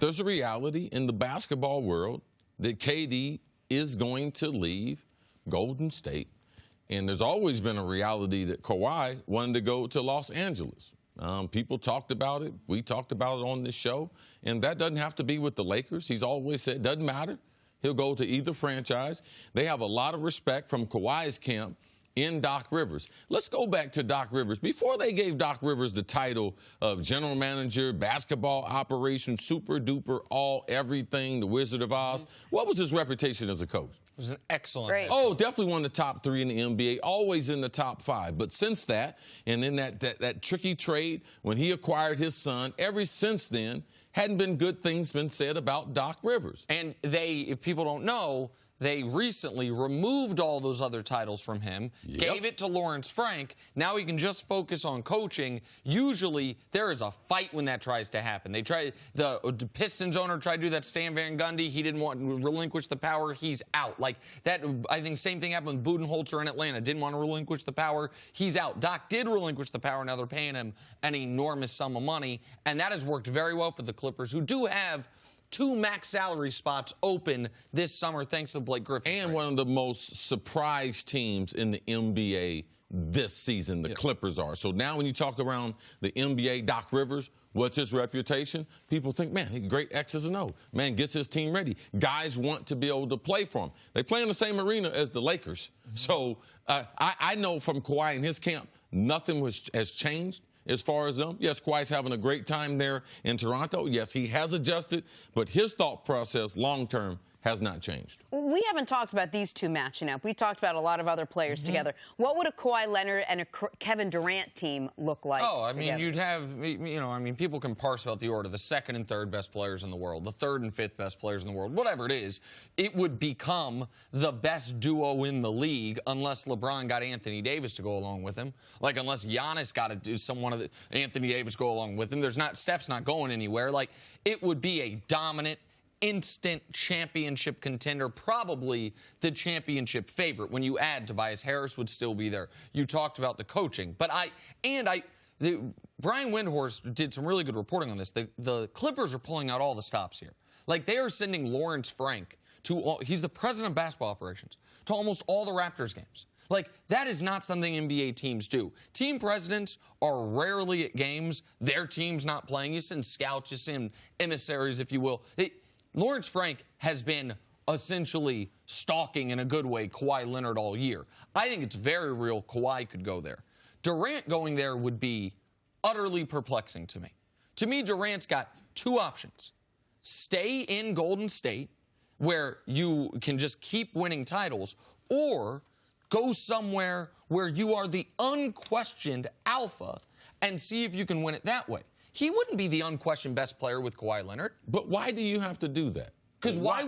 There's a reality in the basketball world that KD is going to leave Golden State. And there's always been a reality that Kawhi wanted to go to Los Angeles. People talked about it. We talked about it on this show. And that doesn't have to be with the Lakers. He's always said it doesn't matter. He'll go to either franchise. They have a lot of respect from Kawhi's camp in Doc Rivers. Let's go back to Doc Rivers. Before they gave Doc Rivers the title of general manager, basketball operations, super duper, all everything, the Wizard of Oz, what was his reputation as a coach? It was an excellent. Great. Oh, definitely one of the top 3 in the NBA, always in the top 5. But since that, and then that tricky trade when he acquired his son, ever since then, hadn't been good things been said about Doc Rivers. And if people don't know, they recently removed all those other titles from him, gave it to Lawrence Frank. Now he can just focus on coaching. Usually there is a fight when that tries to happen. The Pistons owner tried to do that, Stan Van Gundy. He didn't want to relinquish the power. He's out. Like that, I think same thing happened with Budenholzer in Atlanta. Didn't want to relinquish the power. He's out. Doc did relinquish the power. Now they're paying him an enormous sum of money. And that has worked very well for the Clippers, who do have 2 max salary spots open this summer thanks to Blake Griffin. And one of the most surprised teams in the NBA this season, the Clippers are. So now when you talk around the NBA, Doc Rivers, what's his reputation? People think, man, he's great X's and O's. Man, gets his team ready. Guys want to be able to play for him. They play in the same arena as the Lakers. So I know from Kawhi and his camp, nothing has changed. As far as them, yes, Kawhi's having a great time there in Toronto. Yes, he has adjusted, but his thought process long-term has not changed. We haven't talked about these two matching up. We talked about a lot of other players together. What would a Kawhi Leonard and a Kevin Durant team look like mean, you'd have, people can parse about the order, the 2nd and 3rd best players in the world, the 3rd and 5th best players in the world, whatever it is. It would become the best duo in the league unless LeBron got Anthony Davis to go along with him. Like, unless Giannis got to do Anthony Davis go along with him. Steph's not going anywhere. Like, it would be a dominant, instant championship contender, probably the championship favorite. When you add Tobias Harris would still be there. You talked about the coaching, but Brian Windhorst did some really good reporting on this. The Clippers are pulling out all the stops here. Like, they are sending Lawrence Frank he's the president of basketball operations, to almost all the Raptors games. Like, that is not something NBA teams do. Team presidents are rarely at games. Their team's not playing. You send scouts, you send emissaries, if you will. Lawrence Frank has been essentially stalking, in a good way, Kawhi Leonard all year. I think it's very real Kawhi could go there. Durant going there would be utterly perplexing to me. To me, Durant's got 2 options. Stay in Golden State, where you can just keep winning titles, or go somewhere where you are the unquestioned alpha and see if you can win it that way. He wouldn't be the unquestioned best player with Kawhi Leonard. But why do you have to do that? Because why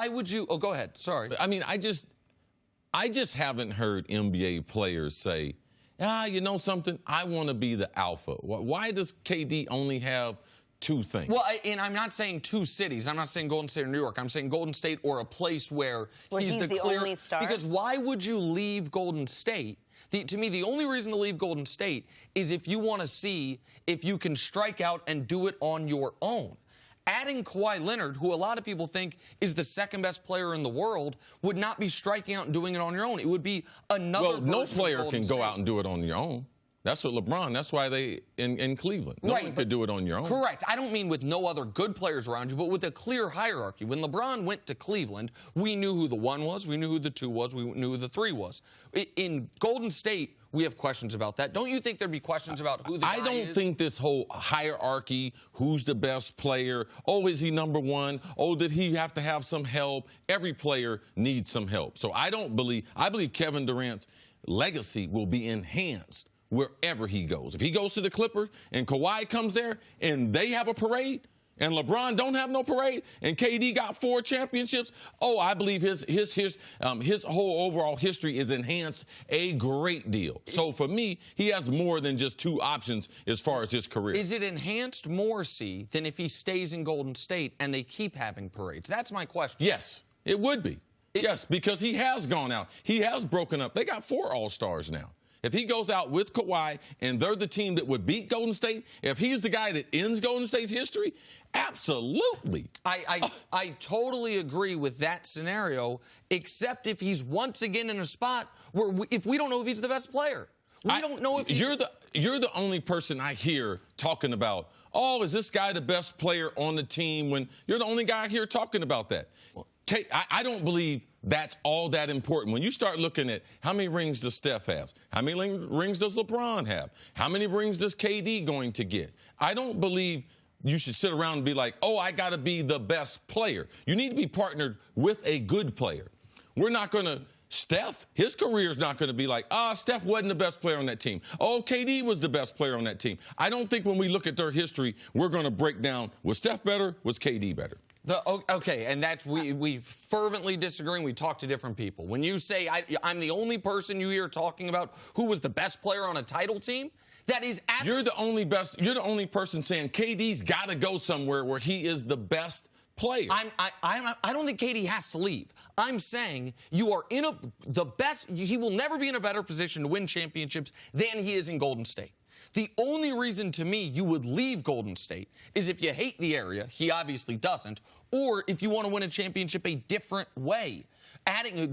would you? Oh, go ahead. Sorry. I mean, I just haven't heard NBA players say, you know something? I want to be the alpha. Why does KD only have 2 things? Well, and I'm not saying 2 cities. I'm not saying Golden State or New York. I'm saying Golden State or a place where he's the clear only star. Because why would you leave Golden State? To me, the only reason to leave Golden State is if you want to see if you can strike out and do it on your own. Adding Kawhi Leonard, who a lot of people think is the 2nd best player in the world, would not be striking out and doing it on your own. It would be another version no of player Golden can State. go out and do it on your own. That's what LeBron, that's why they in Cleveland. No one could do it on your own. Correct. I don't mean with no other good players around you, but with a clear hierarchy. When LeBron went to Cleveland, we knew who the 1 was, we knew who the 2 was, we knew who the 3 was. In Golden State, we have questions about that. Don't you think there'd be questions about who the guy is? I don't think this whole hierarchy, who's the best player, is he number 1? Did he have to have some help? Every player needs some help. So I believe Kevin Durant's legacy will be enhanced wherever he goes. If he goes to the Clippers and Kawhi comes there and they have a parade and LeBron don't have no parade and KD got 4 championships, I believe his whole overall history is enhanced a great deal. So for me, he has more than just 2 options as far as his career. Is it enhanced more, than if he stays in Golden State and they keep having parades? That's my question. Yes, it would be. Yes, because he has gone out. He has broken up. They got 4 All-Stars now. if he goes out with Kawhi and they're the team that would beat Golden State, if he's the guy that ends Golden State's history, absolutely. I totally agree with that scenario, except if he's once again in a spot where if we don't know if he's the best player. We don't know if you're the only person I hear talking about, oh, is this guy the best player on the team, when you're the only guy here talking about that. I don't believe that's all that important. When you start looking at how many rings does Steph have, how many rings does LeBron have, how many rings does KD going to get, I don't believe you should sit around and be like, oh, I got to be the best player. You need to be partnered with a good player. We're not going to Steph, his career is not going to be like, Steph wasn't the best player on that team. Oh, KD was the best player on that team. I don't think when we look at their history, we're going to break down, was Steph better, was KD better? Okay, and that's we fervently disagree. We talk to different people. When you say I'm the only person you hear talking about who was the best player on a title team, that is absolutely. You're the only person saying KD's got to go somewhere where he is the best player. I don't think KD has to leave. I'm saying you are in the best. He will never be in a better position to win championships than he is in Golden State. The only reason to me you would leave Golden State is if you hate the area. He obviously doesn't. Or if you want to win a championship a different way.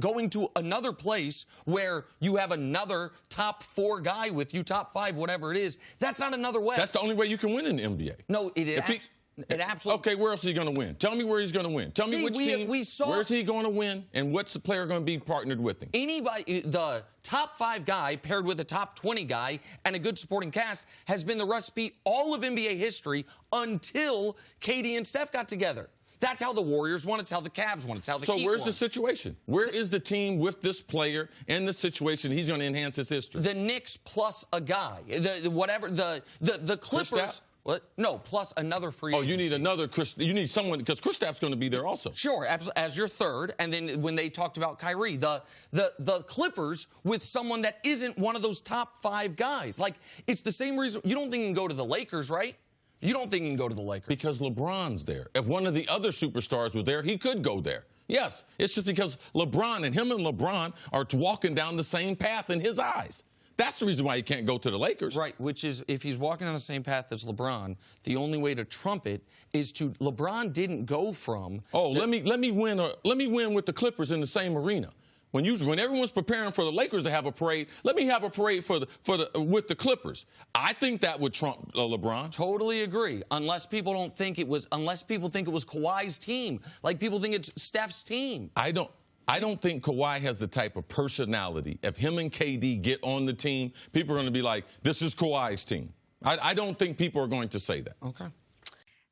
Going to another place where you have another top 4 guy with you, top 5, whatever it is. That's not another way. That's the only way you can win in the NBA. No, it absolutely. Okay, where else is he going to win? Tell me where he's going to win. Tell me which team. Where's he going to win, and what's the player going to be partnered with him? The top 5 guy paired with a top 20 guy and a good supporting cast has been the recipe all of NBA history until KD and Steph got together. That's how the Warriors won. It's how the Cavs won. It's how the Heat won. So where's the situation? Where is the team with this player and the situation he's going to enhance his history? The Knicks plus a guy. The Clippers. What? No, plus another free agent. Oh, you need another you need someone, because Kristaps going to be there also. Sure, as your third. And then when they talked about Kyrie, the Clippers with someone that isn't one of those top 5 guys. Like, it's the same reason. You don't think he can go to the Lakers, right? You don't think he can go to the Lakers. Because LeBron's there. If one of the other superstars was there, he could go there. Yes, it's just because LeBron and LeBron are walking down the same path in his eyes. That's the reason why he can't go to the Lakers. Right, which is if he's walking on the same path as LeBron, the only way to trump it is to LeBron didn't go from. Oh, let me win with the Clippers in the same arena. When everyone's preparing for the Lakers to have a parade, let me have a parade with the Clippers. I think that would trump LeBron. Totally agree. Unless people think it was Kawhi's team, like people think it's Steph's team. I don't think Kawhi has the type of personality. If him and KD get on the team, people are going to be like, this is Kawhi's team. I don't think people are going to say that. Okay.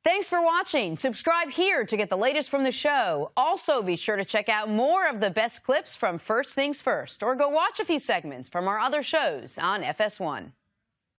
Thanks for watching. Subscribe here to get the latest from the show. Also, be sure to check out more of the best clips from First Things First, or go watch a few segments from our other shows on FS1.